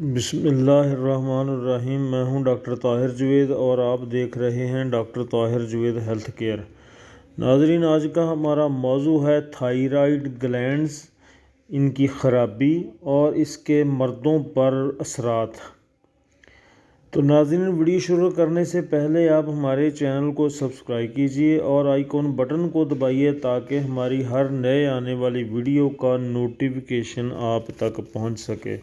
بسم اللہ الرحمن الرحیم۔ میں ہوں ڈاکٹر طاہر جوید اور آپ دیکھ رہے ہیں doctor Tahir Javed health care. ناظرین، آج کا ہمارا موضوع ہے تھائرائیڈ گلینڈز، ان کی خرابی اور اس کے مردوں پر اثرات۔ تو ناظرین، ویڈیو شروع کرنے سے پہلے آپ ہمارے چینل کو سبسکرائب کیجئے اور آئیکن بٹن کو دبائیے تاکہ ہماری ہر نئے آنے والی ویڈیو کا نوٹیفیکیشن آپ تک پہنچ سکے۔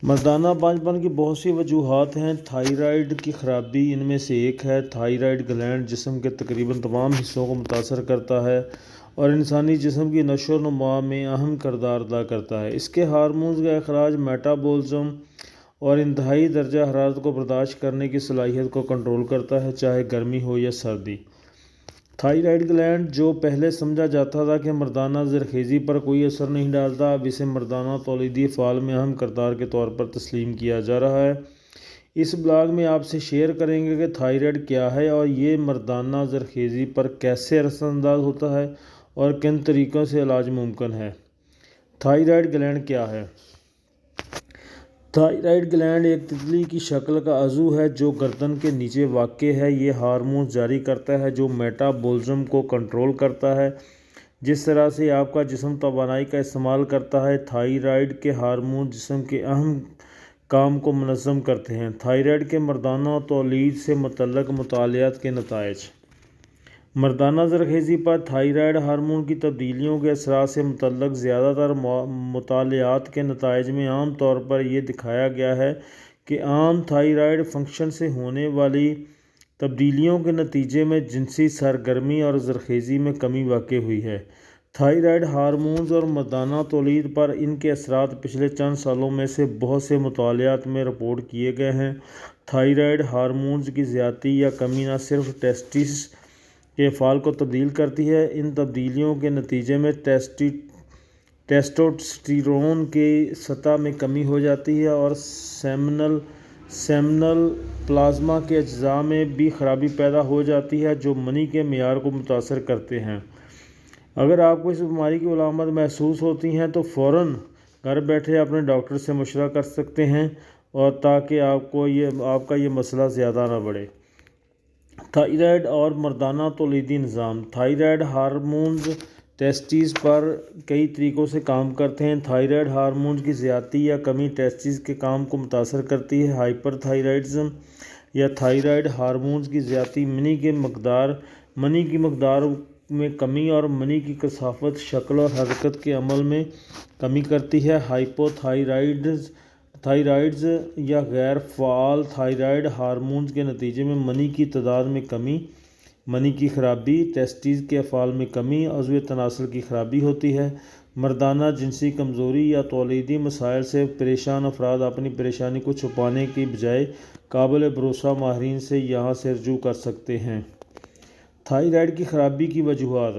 مردانہ بانجھ پن کی بہت سی وجوہات ہیں۔ تھائرائیڈ کی خرابی ان میں سے ایک ہے۔ تھائرائیڈ گلینڈ جسم کے تقریباً تمام حصوں کو متاثر کرتا ہے اور انسانی جسم کی نشو و نما میں اہم کردار ادا کرتا ہے۔ اس کے ہارمونز کا اخراج میٹابولزم اور انتہائی درجہ حرارت کو برداشت کرنے کی صلاحیت کو کنٹرول کرتا ہے، چاہے گرمی ہو یا سردی۔ تھائرائیڈ گلینڈ، جو پہلے سمجھا جاتا تھا کہ مردانہ زرخیزی پر کوئی اثر نہیں ڈالتا، اب اسے مردانہ تولیدی افعال میں اہم کردار کے طور پر تسلیم کیا جا رہا ہے۔ اس بلاگ میں آپ سے شیئر کریں گے کہ تھائرائیڈ کیا ہے اور یہ مردانہ زرخیزی پر کیسے اثر انداز ہوتا ہے اور کن طریقوں سے علاج ممکن ہے۔ تھائرائیڈ گلینڈ کیا ہے؟ تھائرائیڈ گلینڈ ایک تتلی کی شکل کا عضو ہے جو گردن کے نیچے واقع ہے۔ یہ ہارمونز جاری کرتا ہے جو میٹابولزم کو کنٹرول کرتا ہے۔ جس طرح سے آپ کا جسم توانائی کا استعمال کرتا ہے، تھائرائیڈ کے ہارمونز جسم کے اہم کام کو منظم کرتے ہیں۔ تھائرائیڈ کے مردانہ تولید سے متعلق مطالعات کے نتائج۔ مردانہ زرخیزی پر تھائرائیڈ ہارمون کی تبدیلیوں کے اثرات سے متعلق زیادہ تر مطالعات کے نتائج میں عام طور پر یہ دکھایا گیا ہے کہ عام تھائرائیڈ فنکشن سے ہونے والی تبدیلیوں کے نتیجے میں جنسی سرگرمی اور زرخیزی میں کمی واقع ہوئی ہے۔ تھائرائیڈ ہارمونز اور مردانہ تولید پر ان کے اثرات پچھلے چند سالوں میں سے بہت سے مطالعات میں رپورٹ کیے گئے ہیں۔ تھائرائیڈ ہارمونز کی زیادتی یا کمی نہ صرف ٹیسٹس کے افعال کو تبدیل کرتی ہے، ان تبدیلیوں کے نتیجے میں ٹیسٹوسٹیرون کی سطح میں کمی ہو جاتی ہے اور سیمنل پلازما کے اجزاء میں بھی خرابی پیدا ہو جاتی ہے جو منی کے معیار کو متاثر کرتے ہیں۔ اگر آپ کو اس بیماری کی علامات محسوس ہوتی ہیں تو فوراً گھر بیٹھے اپنے ڈاکٹر سے مشورہ کر سکتے ہیں اور تاکہ آپ کا یہ مسئلہ زیادہ نہ بڑھے۔ تھائرائیڈ اور مردانہ تولیدی نظام۔ تھائرائیڈ ہارمونز ٹیسٹس پر کئی طریقوں سے کام کرتے ہیں۔ تھائرائیڈ ہارمونز کی زیادتی یا کمی ٹیسٹس کے کام کو متاثر کرتی ہے۔ ہائپر تھائرائیڈزم یا تھائرائیڈ ہارمونز کی زیادتی منی کی مقدار میں کمی اور منی کی کثافت، شکل اور حرکت کے عمل میں کمی کرتی ہے۔ ہائپو تھائرائیڈز یا غیر فعال تھائرائیڈ ہارمونز کے نتیجے میں منی کی تعداد میں کمی، منی کی خرابی، ٹیسٹس کے افعال میں کمی، عضو تناسل کی خرابی ہوتی ہے۔ مردانہ جنسی کمزوری یا تولیدی مسائل سے پریشان افراد اپنی پریشانی کو چھپانے کی بجائے قابل بھروسہ ماہرین سے یہاں سے رجوع کر سکتے ہیں۔ تھائرائیڈ کی خرابی کی وجوہات۔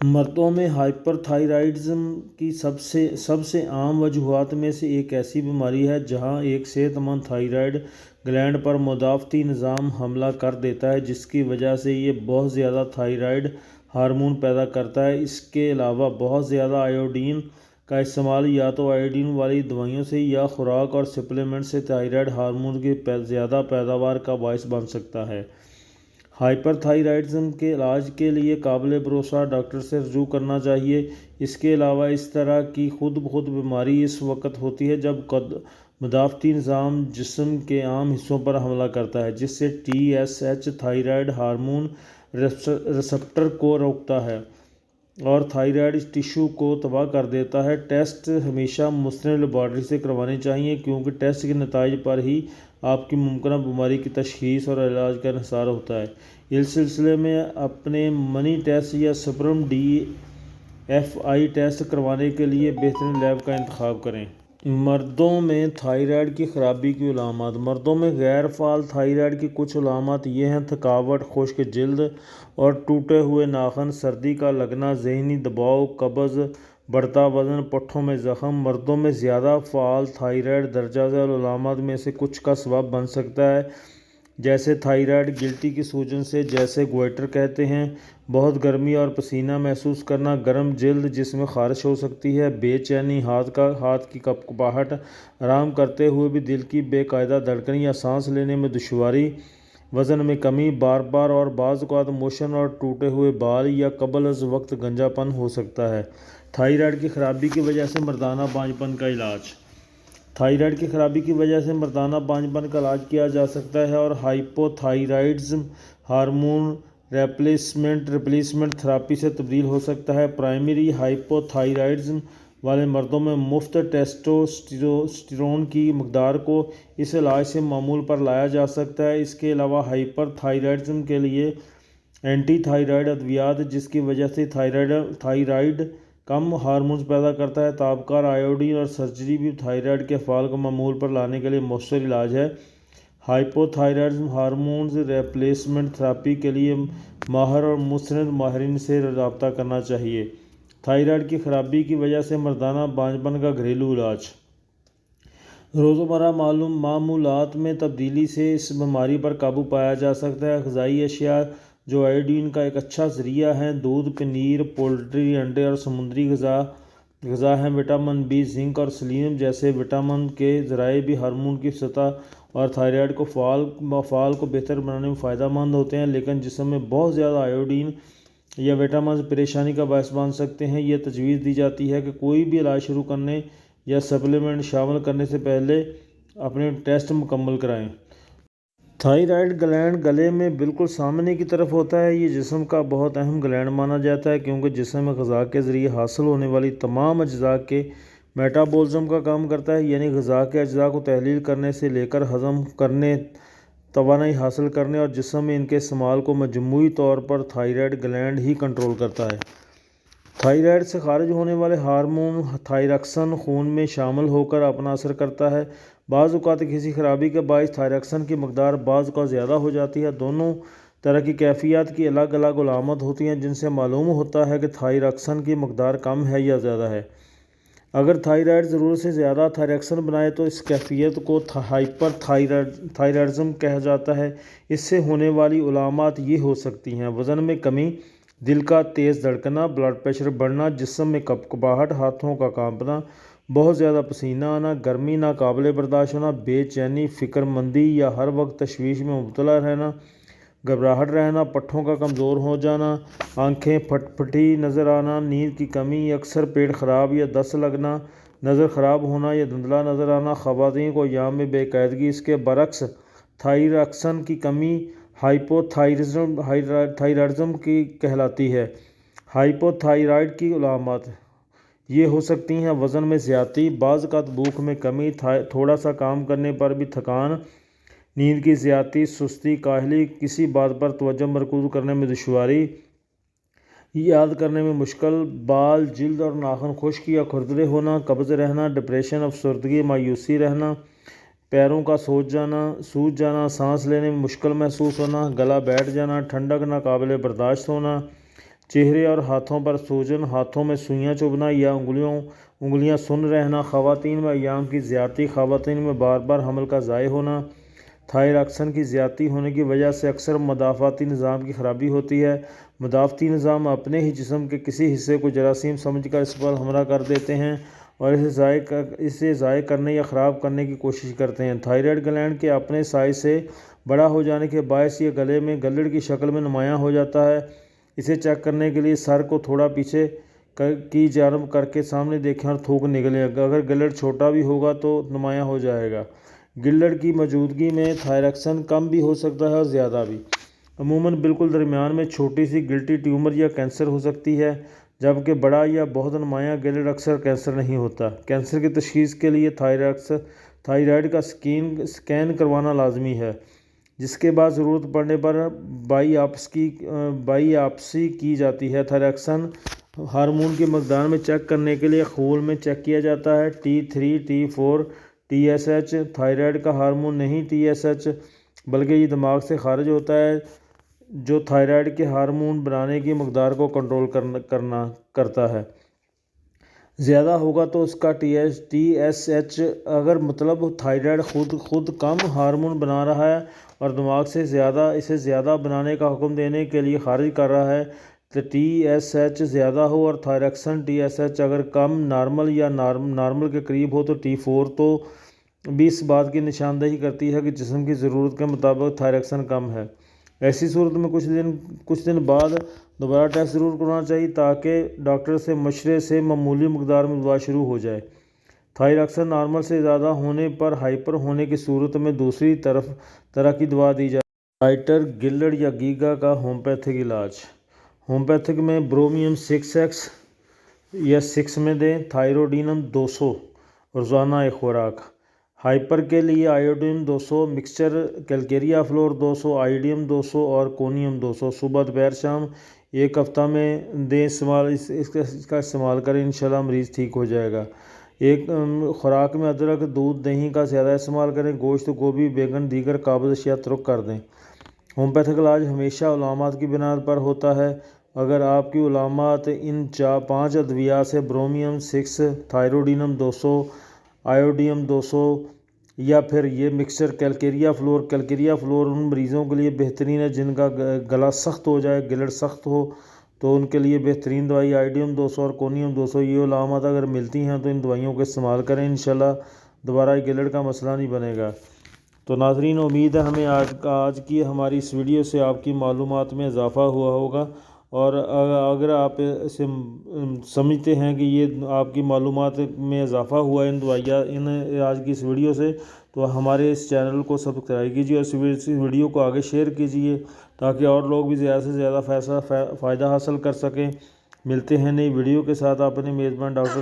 مردوں میں ہائپر تھائرائیڈزم کی سب سے عام وجوہات میں سے ایک ایسی بیماری ہے جہاں ایک صحت مند تھائرائیڈ گلینڈ پر مدافعتی نظام حملہ کر دیتا ہے، جس کی وجہ سے یہ بہت زیادہ تھائرائیڈ ہارمون پیدا کرتا ہے۔ اس کے علاوہ بہت زیادہ آیوڈین کا استعمال یا تو آیوڈین والی دوائیوں سے یا خوراک اور سپلیمنٹ سے تھائرائیڈ ہارمون کی زیادہ پیداوار کا باعث بن سکتا ہے۔ ہائپر تھائرائیڈزم کے علاج کے لیے قابل بھروسہ ڈاکٹر سے رجوع کرنا چاہیے۔ اس کے علاوہ اس طرح کی خود بخود بیماری اس وقت ہوتی ہے جب مدافعتی نظام جسم کے عام حصوں پر حملہ کرتا ہے، جس سے TSH تھائرائیڈ ہارمون ریسپٹر کو روکتا ہے اور تھائرائیڈ ٹشو کو تباہ کر دیتا ہے۔ ٹیسٹ ہمیشہ مستند لیبارٹری سے کروانے چاہئیں کیونکہ ٹیسٹ کے نتائج پر ہی آپ کی ممکنہ بیماری کی تشخیص اور علاج کا انحصار ہوتا ہے۔ اس سلسلے میں اپنے منی ٹیسٹ یا سپرم DFI ٹیسٹ کروانے کے لیے بہترین لیب کا انتخاب کریں۔ مردوں میں تھائرائیڈ کی خرابی کی علامات۔ مردوں میں غیر فعال تھائرائیڈ کی کچھ علامات یہ ہیں: تھکاوٹ، خشک جلد اور ٹوٹے ہوئے ناخن، سردی کا لگنا، ذہنی دباؤ، قبض، بڑھتا وزن، پٹھوں میں زخم۔ مردوں میں زیادہ فعال تھائرائیڈ درجہ ذیل علامات میں سے کچھ کا سبب بن سکتا ہے، جیسے تھائرائڈ، گلٹی کی سوجن سے جیسے گوئٹر کہتے ہیں، بہت گرمی اور پسینہ محسوس کرنا، گرم جلد جس میں خارش ہو سکتی ہے، بے چینی، ہاتھ کی کپکپاہٹ، آرام کرتے ہوئے بھی دل کی بے قاعدہ دھڑکن یا سانس لینے میں دشواری، وزن میں کمی، بار بار اور بعض اوقات موشن اور ٹوٹے ہوئے بال یا قبل از وقت گنجا پن ہو سکتا ہے۔ تھائرائڈ کی خرابی کی وجہ سے مردانہ بانجھ پن کا علاج۔ تھائرائڈ کی خرابی کی وجہ سے مردانہ بانجھ پن کا علاج کیا جا سکتا ہے اور hypo thyroidism hormone replacement therapy سے تبدیل ہو سکتا ہے۔ پرائمری ہائپو تھائرائڈزم والے مردوں میں مفت ٹیسٹوسٹیرون کی مقدار کو اس علاج سے معمول پر لایا جا سکتا ہے۔ اس کے علاوہ ہائپر تھائرائڈزم کے لیے اینٹی تھائرائڈ ادویات جس کی وجہ سے تھائرائڈ کم ہارمونز پیدا کرتا ہے، تابکار آیوڈین اور سرجری بھی تھائرائڈ کے افعال کو معمول پر لانے کے لیے مؤثر علاج ہے۔ Hypo thyroidism hormones replacement therapy کے لیے ماہر اور مستند ماہرین سے رابطہ کرنا چاہیے۔ تھائرائڈ کی خرابی کی وجہ سے مردانہ بانجھ پن کا گھریلو علاج۔ روزمرہ معمولات میں تبدیلی سے اس بیماری پر قابو پایا جا سکتا ہے۔ غذائی اشیاء جو آیوڈین کا ایک اچھا ذریعہ ہیں، دودھ، پنیر، پولٹری، انڈے اور سمندری غذا ہیں۔ وٹامن بی، زنک اور سیلینیم جیسے وٹامن کے ذرائع بھی ہارمون کی سطح اور تھائرائڈ کو فعال کو بہتر بنانے میں فائدہ مند ہوتے ہیں، لیکن جسم میں بہت زیادہ آیوڈین یا وٹامنز پریشانی کا باعث بن سکتے ہیں۔ یہ تجویز دی جاتی ہے کہ کوئی بھی علاج شروع کرنے یا سپلیمنٹ شامل کرنے سے پہلے اپنے ٹیسٹ مکمل کرائیں۔ تھائرائڈ گلینڈ گلے میں بالکل سامنے کی طرف ہوتا ہے۔ یہ جسم کا بہت اہم گلینڈ مانا جاتا ہے کیونکہ جسم میں غذا کے ذریعے حاصل ہونے والی تمام اجزاء کے میٹابولزم کا کام کرتا ہے، یعنی غذا کے اجزاء کو تحلیل کرنے سے لے کر ہضم کرنے، توانائی حاصل کرنے اور جسم میں ان کے استعمال کو مجموعی طور پر تھائرائڈ گلینڈ ہی کنٹرول کرتا ہے۔ تھائرائڈ سے خارج ہونے والے ہارمون تھائراکسن خون میں شامل ہو کر اپنا اثر کرتا ہے۔ بعض اوقات کسی خرابی کے باعث تھائراکسن کی مقدار بعض اوقات زیادہ ہو جاتی ہے۔ دونوں طرح کی کیفیات کی الگ الگ علامات ہوتی ہیں جن سے معلوم ہوتا ہے کہ تھائراکسن کی مقدار کم ہے یا زیادہ ہے۔ اگر تھائرائڈ ضرورت سے زیادہ تھائراکسن بنائے تو اس کیفیت کو ہائپر تھائرائڈزم کہا جاتا ہے۔ اس سے ہونے والی علامات یہ ہو سکتی ہیں: وزن میں کمی، دل کا تیز دھڑکنا، بلڈ پریشر بڑھنا، جسم میں کپکپاہٹ، ہاتھوں کا کانپنا، بہت زیادہ پسینہ آنا، گرمی ناقابل برداشت ہونا، بے چینی، فکر مندی یا ہر وقت تشویش میں مبتلا رہنا، گھبراہٹ رہنا، پٹھوں کا کمزور ہو جانا، آنکھیں پھٹی نظر آنا، نیند کی کمی، اکثر پیٹ خراب یا دست لگنا، نظر خراب ہونا یا دھندلا نظر آنا، خواتین کو ایام میں بے قاعدگی۔ اس کے برعکس تھائراکسن کی کمی ہائپو تھائرائڈزم کی کہلاتی ہے۔ ہائپو تھائرائڈ کی علامات یہ ہو سکتی ہیں: وزن میں زیادتی، بعض اوقات بھوک میں کمی، تھوڑا سا کام کرنے پر بھی تھکان، نیند کی زیادتی، سستی، کاہلی، کسی بات پر توجہ مرکوز کرنے میں دشواری، یاد کرنے میں مشکل، بال، جلد اور ناخن خشک یا کھردرے ہونا، قبض رہنا، ڈپریشن، افسردگی، مایوسی رہنا، پیروں کا سوج جانا، سانس لینے میں مشکل محسوس ہونا، گلا بیٹھ جانا، ٹھنڈک ناقابل برداشت ہونا، چہرے اور ہاتھوں پر سوجن، ہاتھوں میں سوئیاں چبھنا یا انگلیاں سن رہنا، خواتین میں ایام کی زیادتی، خواتین میں بار بار حمل کا ضائع ہونا۔ تھائراکسن کی زیادتی ہونے کی وجہ سے اکثر مدافعتی نظام کی خرابی ہوتی ہے۔ مدافعتی نظام اپنے ہی جسم کے کسی حصے کو جراثیم سمجھ کر اس پر حملہ کر دیتے ہیں اور اسے ضائع کرنے یا خراب کرنے کی کوشش کرتے ہیں۔ تھائرائڈ گلینڈ کے اپنے سائز سے بڑا ہو جانے کے باعث یہ گلے میں گلڑ کی شکل میں نمایاں ہو جاتا ہے۔ اسے چیک کرنے کے لیے سر کو تھوڑا پیچھے کی جانب کر کے سامنے دیکھیں اور تھوک نگلیں۔ اگر گلڑ چھوٹا بھی ہوگا تو نمایاں ہو جائے گا۔ گلڑ کی موجودگی میں تھائراکسن کم بھی ہو سکتا ہے اور زیادہ بھی۔ عموماً بالکل درمیان میں چھوٹی سی گلٹی ٹیومر یا کینسر ہو سکتی ہے، جبکہ بڑا یا بہت نمایاں گلڑ اکثر کینسر نہیں ہوتا۔ کینسر کی تشخیص کے لیے تھائرائڈ کا اسکین کروانا لازمی ہے، جس کے بعد ضرورت پڑنے پر بائیاپسی کی جاتی ہے۔ تھائراکسن ہارمون کی مقدار میں چیک کرنے کے لیے خون میں چیک کیا جاتا ہے۔ T3 T4 TSH تھائرائڈ کا ہارمون نہیں TSH، بلکہ یہ دماغ سے خارج ہوتا ہے جو تھائرائڈ کے ہارمون بنانے کی مقدار کو کنٹرول کرتا ہے۔ زیادہ ہوگا تو اس کا TSH اگر مطلب تھائرائڈ خود کم ہارمون بنا رہا ہے اور دماغ سے اسے زیادہ بنانے کا حکم دینے کے لیے خارج کر رہا ہے۔ تو ٹی ایس ایچ زیادہ ہو اور تھائرکسن ٹی ایس ایچ اگر کم نارمل یا نارمل کے قریب ہو تو T4 تو بھی اس بات کی نشاندہی کرتی ہے کہ جسم کی ضرورت کے مطابق تھائرکسن کم ہے۔ ایسی صورت میں کچھ دن بعد دوبارہ ٹیسٹ ضرور کرنا چاہیے تاکہ ڈاکٹر سے مشورے سے معمولی مقدار میں دوا شروع ہو جائے۔ تھائرکسن نارمل سے زیادہ ہونے پر ہائپر ہونے کی صورت میں دوسری طرح کی دوا دی جائے۔ رائٹر گلڈ یا گیگا کا ہومیوپیتھک علاج۔ ہومیوپیتھک میں برومیم 6x یا 6 میں دیں۔ تھائروڈینم 200 روزانہ ایک خوراک۔ ہائپر کے لیے آیوڈین 200 مکسچر، کیلکیریا فلور 200، آئیڈیم 200 اور کونیم 200 صبح دوپہر شام ایک ہفتہ میں دیں استعمال۔ اس کا استعمال کریں، انشاءاللہ مریض ٹھیک ہو جائے گا۔ ایک خوراک میں ادرک، دودھ، دہی کا زیادہ استعمال کریں۔ گوشت، گوبھی، بیگن، دیگر قابض اشیاء ترک کر دیں۔ ہومیوپیتھک علاج ہمیشہ علامات کی بنا پر ہوتا ہے۔ اگر آپ کی علامات ان 5 ادویات سے برومیم 6، تھائروڈینم 200، آیوڈیم 200 یا پھر یہ مکسچر کیلکیریا فلور ان مریضوں کے لیے بہترین ہے جن کا گلا سخت ہو جائے، گلڑ سخت ہو تو ان کے لیے بہترین دوائی آئیڈیم 200 اور کونیم 200۔ یہ علامات اگر ملتی ہیں تو ان دوائیوں کا استعمال کریں، انشاءاللہ دوبارہ گلڑ کا مسئلہ نہیں بنے گا۔ تو ناظرین، امید ہے ہمیں آج کی ہماری اس ویڈیو سے آپ کی معلومات میں اضافہ ہوا ہوگا، اور اگر آپ اسے سمجھتے ہیں کہ یہ آپ کی معلومات میں اضافہ ہوا ان آج کی اس ویڈیو سے، تو ہمارے اس چینل کو سبسکرائب کیجیے اور اس ویڈیو کو آگے شیئر کیجیے تاکہ اور لوگ بھی زیادہ سے زیادہ فائدہ حاصل کر سکیں۔ ملتے ہیں نئی ویڈیو کے ساتھ۔ اپنے میزبان ڈاکٹر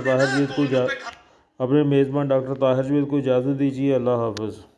طاہر جاوید کو اجازت دیجیے۔ اللہ حافظ۔